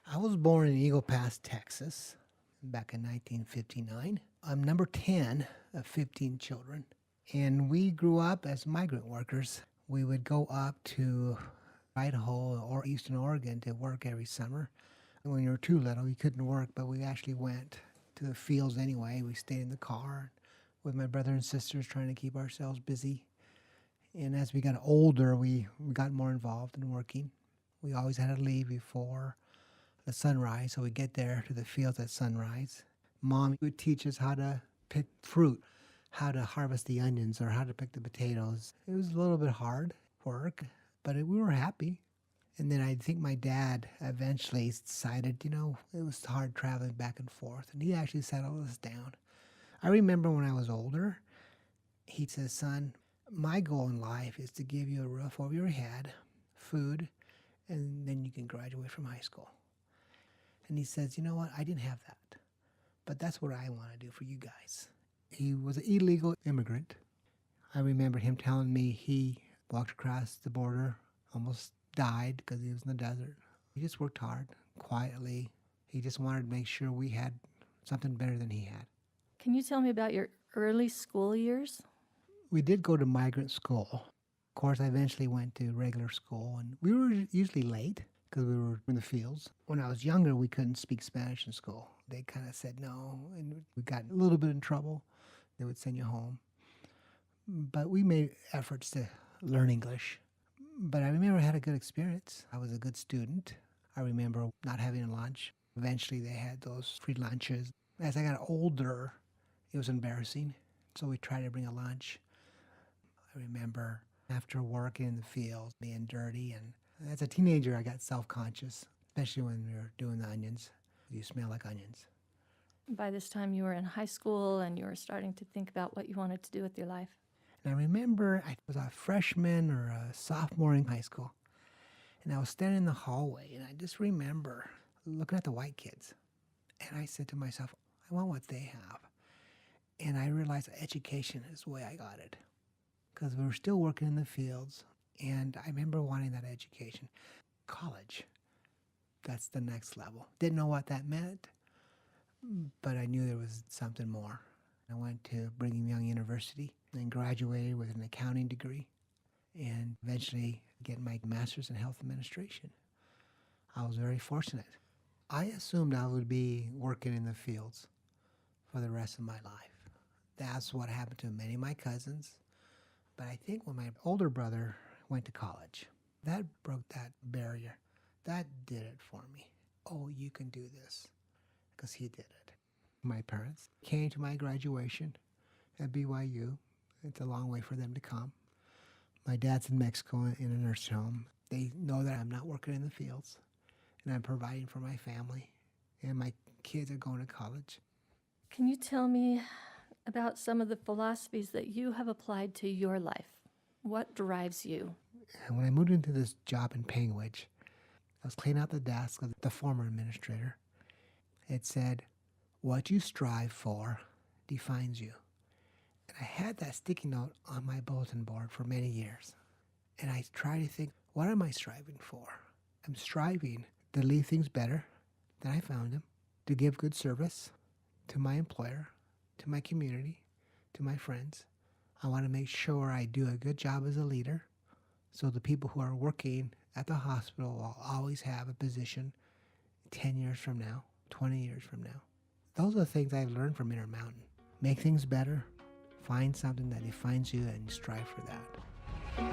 I was born in Eagle Pass, Texas, back in 1959. I'm number 10 of 15 children. And we grew up as migrant workers. We would go up to Idaho or Eastern Oregon to work every summer. When you were too little, you couldn't work, but we actually went to the fields anyway. We stayed in the car with my brother and sisters trying to keep ourselves busy. And as we got older, we got more involved in working. We always had to leave before the sunrise, so we get there to the fields at sunrise. Mom would teach us how to pick fruit, how to harvest the onions, or how to pick the potatoes. It was a little bit hard work, but we were happy. And then I think my dad eventually decided, it was hard traveling back and forth, and he actually settled us down. I remember when I was older, he says, son, my goal in life is to give you a roof over your head, food, and then you can graduate from high school. And he says, you know what, I didn't have that, but that's what I want to do for you guys. He was an illegal immigrant. I remember him telling me he walked across the border, almost died because he was in the desert. He just worked hard, quietly. He just wanted to make sure we had something better than he had. Can you tell me about your early school years? We did go to migrant school. Of course, I eventually went to regular school, and we were usually late because we were in the fields. When I was younger, we couldn't speak Spanish in school. They kind of said no, and we got a little bit in trouble. They would send you home. But we made efforts to learn English. But I remember I had a good experience. I was a good student. I remember not having lunch. Eventually, they had those free lunches. As I got older, it was embarrassing, so we tried to bring a lunch. I remember after working in the fields, being dirty, and as a teenager, I got self-conscious, especially when we were doing the onions. You smell like onions. By this time, you were in high school and you were starting to think about what you wanted to do with your life. And I remember I was a freshman or a sophomore in high school, and I was standing in the hallway, and I just remember looking at the white kids, and I said to myself, I want what they have. And I realized education is the way I got it, because we were still working in the fields, and I remember wanting that education. College, that's the next level. Didn't know what that meant, but I knew there was something more. I went to Brigham Young University and graduated with an accounting degree and eventually get my master's in health administration. I was very fortunate. I assumed I would be working in the fields for the rest of my life. That's what happened to many of my cousins. But I think when my older brother went to college, that broke that barrier. That did it for me. Oh, you can do this, because he did it. My parents came to my graduation at BYU. It's a long way for them to come. My dad's in Mexico in a nursing home. They know that I'm not working in the fields, and I'm providing for my family, and my kids are going to college. Can you tell me about some of the philosophies that you have applied to your life? What drives you? And when I moved into this job in Panguitch, I was cleaning out the desk of the former administrator. It said, what you strive for defines you. And I had that sticky note on my bulletin board for many years. And I tried to think, what am I striving for? I'm striving to leave things better than I found them, to give good service to my employer, to my community, to my friends. I want to make sure I do a good job as a leader, so the people who are working at the hospital will always have a position 10 years from now, 20 years from now. Those are the things I've learned from Intermountain. Make things better, find something that defines you, and strive for that.